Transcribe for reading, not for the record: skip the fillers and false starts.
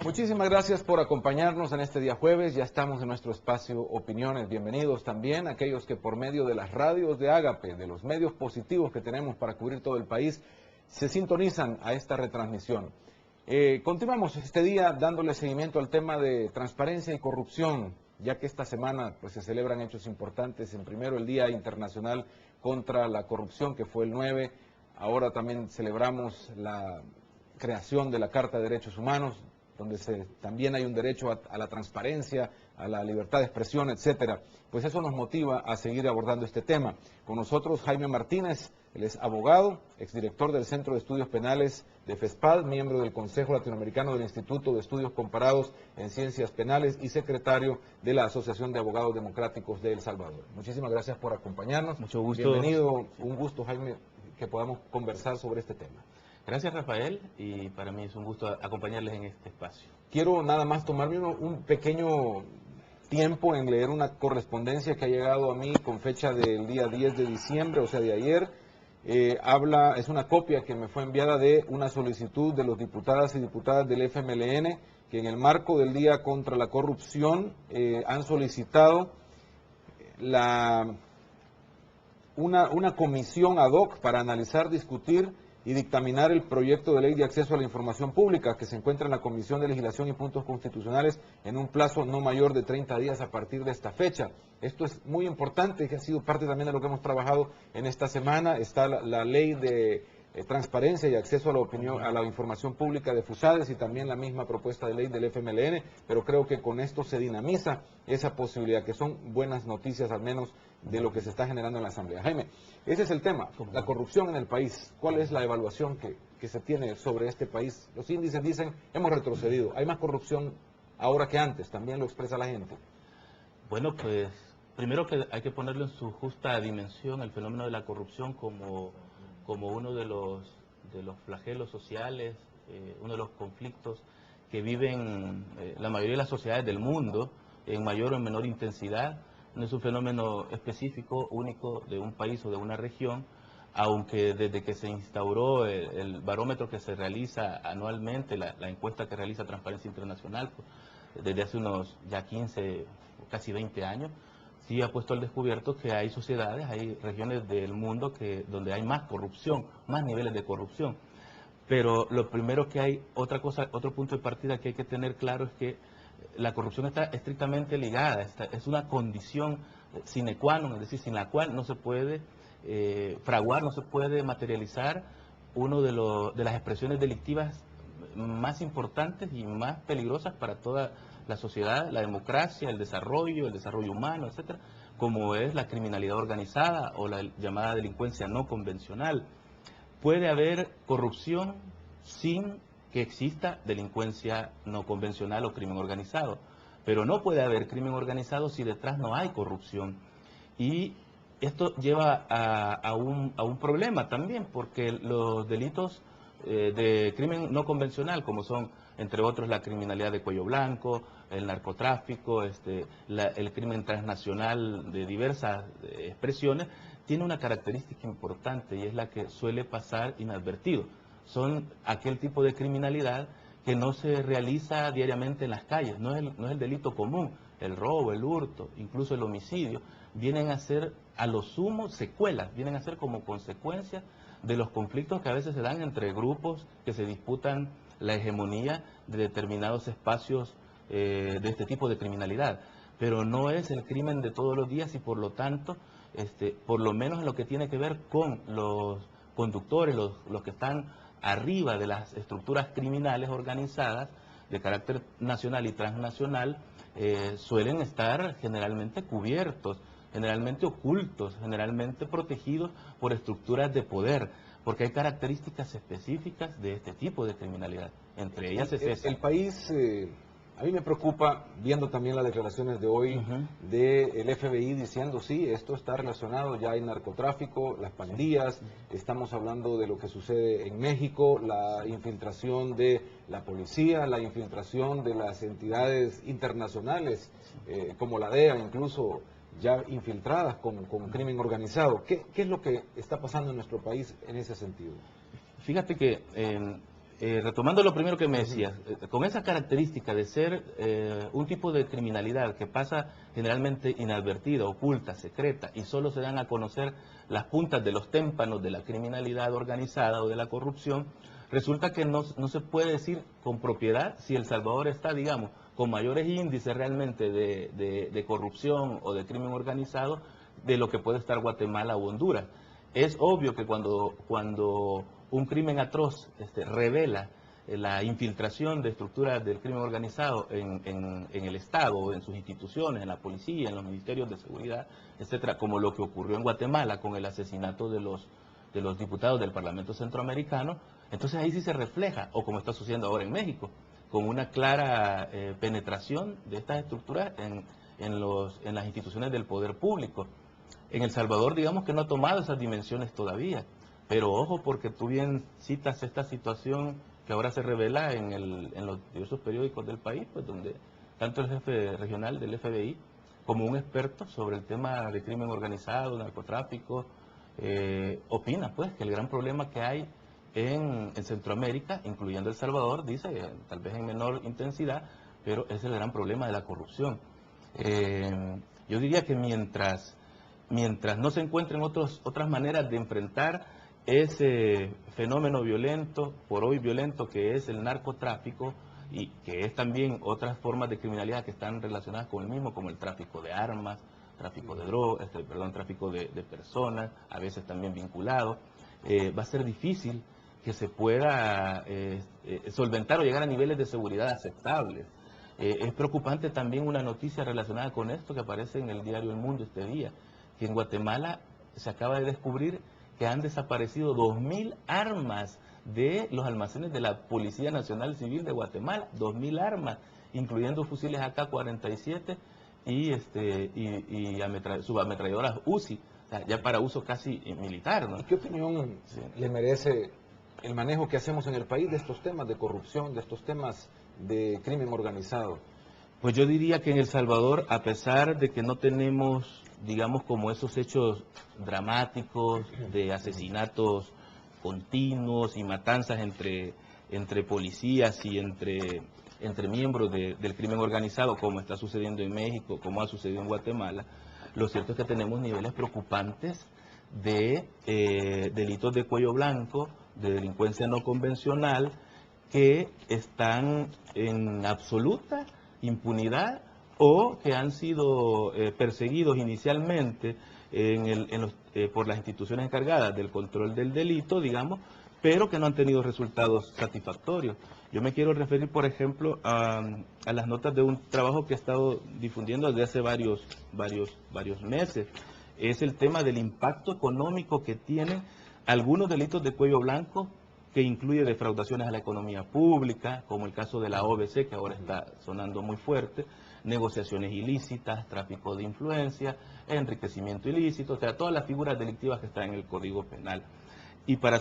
Muchísimas gracias por acompañarnos en este día jueves. Ya estamos en nuestro espacio Opiniones. Bienvenidos también a aquellos que por medio de las radios de Ágape, de los medios positivos que tenemos para cubrir todo el país, se sintonizan a esta retransmisión. Continuamos este día dándole seguimiento al tema de transparencia y corrupción, ya que esta semana pues, se celebran hechos importantes. En primero, el Día Internacional contra la Corrupción, que fue el 9. Ahora también celebramos la creación de la Carta de Derechos Humanos, donde también hay un derecho a la transparencia, a la libertad de expresión, etcétera. Pues eso nos motiva a seguir abordando este tema. Con nosotros Jaime Martínez, él es abogado, exdirector del Centro de Estudios Penales de FESPAD, miembro del Consejo Latinoamericano del Instituto de Estudios Comparados en Ciencias Penales y secretario de la Asociación de Abogados Democráticos de El Salvador. Muchísimas gracias por acompañarnos. Mucho gusto. Bienvenido, un gusto, Jaime, que podamos conversar sobre este tema. Gracias, Rafael, y para mí es un gusto acompañarles en este espacio. Quiero nada más tomarme un pequeño tiempo en leer una correspondencia que ha llegado a mí con fecha del día 10 de diciembre, o sea, de ayer. Es una copia que me fue enviada de una solicitud de los diputadas y diputadas del FMLN, que en el marco del Día contra la Corrupción han solicitado una comisión ad hoc para analizar, discutir y dictaminar el proyecto de ley de acceso a la información pública que se encuentra en la Comisión de Legislación y Puntos Constitucionales en un plazo no mayor de 30 días a partir de esta fecha. Esto es muy importante, que ha sido parte también de lo que hemos trabajado en esta semana. Está la ley de transparencia y acceso a la opinión, a la información pública de FUSADES y también la misma propuesta de ley del FMLN, pero creo que con esto se dinamiza esa posibilidad, que son buenas noticias al menos de lo que se está generando en la Asamblea. Jaime, ese es el tema, la corrupción en el país. ¿Cuál es la evaluación que se tiene sobre este país? Los índices dicen, hemos retrocedido, hay más corrupción ahora que antes, también lo expresa la gente. Bueno, pues primero que hay que ponerlo en su justa dimensión, el fenómeno de la corrupción como uno de los flagelos sociales, uno de los conflictos que viven la mayoría de las sociedades del mundo en mayor o en menor intensidad. No es un fenómeno específico, único de un país o de una región, aunque desde que se instauró el barómetro que se realiza anualmente, la encuesta que realiza Transparencia Internacional, pues, desde hace unos ya 15, casi 20 años, sí ha puesto al descubierto que hay sociedades, hay regiones del mundo donde hay más corrupción, más niveles de corrupción. Pero lo primero que hay, otro punto de partida que hay que tener claro es que la corrupción está estrictamente ligada, es una condición sine qua non, es decir, sin la cual no se puede fraguar, no se puede materializar de las expresiones delictivas más importantes y más peligrosas para toda la sociedad, la democracia, el desarrollo humano, etcétera, como es la criminalidad organizada o la llamada delincuencia no convencional. Puede haber corrupción sin que exista delincuencia no convencional o crimen organizado, pero no puede haber crimen organizado si detrás no hay corrupción. Y esto lleva a un problema también, porque los delitos de crimen no convencional, como son, entre otros, la criminalidad de cuello blanco, el narcotráfico, el crimen transnacional de diversas expresiones, tiene una característica importante y es la que suele pasar inadvertido. Son aquel tipo de criminalidad que no se realiza diariamente en las calles, no es el delito común, el robo, el hurto, incluso el homicidio, vienen a ser a lo sumo secuelas, vienen a ser como consecuencia de los conflictos que a veces se dan entre grupos que se disputan la hegemonía de determinados espacios de este tipo de criminalidad. Pero no es el crimen de todos los días y por lo tanto, por lo menos en lo que tiene que ver con los conductores, los que están arriba de las estructuras criminales organizadas de carácter nacional y transnacional, suelen estar generalmente cubiertos, generalmente ocultos, generalmente protegidos por estructuras de poder, porque hay características específicas de este tipo de criminalidad. Entre ellas es esa. El país, a mí me preocupa, viendo también las declaraciones de hoy del FBI diciendo, sí, esto está relacionado, ya hay narcotráfico, las pandillas, estamos hablando de lo que sucede en México, la infiltración de la policía, la infiltración de las entidades internacionales, como la DEA, incluso ya infiltradas con crimen organizado. ¿Qué es lo que está pasando en nuestro país en ese sentido? Fíjate que retomando lo primero que me decías, con esa característica de ser un tipo de criminalidad que pasa generalmente inadvertida, oculta, secreta, y solo se dan a conocer las puntas de los témpanos de la criminalidad organizada o de la corrupción, resulta que no se puede decir con propiedad si El Salvador está, digamos, con mayores índices realmente de corrupción o de crimen organizado de lo que puede estar Guatemala o Honduras. Es obvio que cuando un crimen atroz revela la infiltración de estructuras del crimen organizado en el Estado, en sus instituciones, en la policía, en los ministerios de seguridad, etcétera, como lo que ocurrió en Guatemala con el asesinato de los diputados del Parlamento Centroamericano, entonces ahí sí se refleja, o como está sucediendo ahora en México, con una clara penetración de estas estructuras en las instituciones del poder público. En El Salvador, digamos que no ha tomado esas dimensiones todavía, pero ojo, porque tú bien citas esta situación que ahora se revela en los diversos periódicos del país, pues donde tanto el jefe regional del FBI como un experto sobre el tema de crimen organizado, narcotráfico, opina pues que el gran problema que hay en Centroamérica, incluyendo El Salvador, dice, tal vez en menor intensidad, pero es el gran problema de la corrupción. Yo diría que mientras no se encuentren otras maneras de enfrentar ese fenómeno violento, por hoy violento, que es el narcotráfico, y que es también otras formas de criminalidad que están relacionadas con el mismo, como el tráfico de armas, tráfico de drogas, tráfico de personas, a veces también vinculado, va a ser difícil que se pueda solventar o llegar a niveles de seguridad aceptables. Es preocupante también una noticia relacionada con esto que aparece en el diario El Mundo este día, que en Guatemala se acaba de descubrir que han desaparecido 2.000 armas de los almacenes de la Policía Nacional Civil de Guatemala, 2.000 armas, incluyendo fusiles AK-47 y subametralladoras UCI, o sea, ya para uso casi militar, ¿no? ¿Y qué opinión le merece el manejo que hacemos en el país de estos temas de corrupción, de estos temas de crimen organizado? Pues yo diría que en El Salvador, a pesar de que no tenemos, digamos, como esos hechos dramáticos de asesinatos continuos y matanzas entre policías y entre miembros del crimen organizado, como está sucediendo en México, como ha sucedido en Guatemala, lo cierto es que tenemos niveles preocupantes de delitos de cuello blanco, de delincuencia no convencional, que están en absoluta impunidad o que han sido perseguidos inicialmente por las instituciones encargadas del control del delito, digamos, pero que no han tenido resultados satisfactorios. Yo me quiero referir, por ejemplo, a las notas de un trabajo que he estado difundiendo desde hace varios meses. Es el tema del impacto económico que tienen algunos delitos de cuello blanco, que incluye defraudaciones a la economía pública, como el caso de la OBC, que ahora está sonando muy fuerte, negociaciones ilícitas, tráfico de influencia, enriquecimiento ilícito, o sea, todas las figuras delictivas que están en el Código Penal. Y para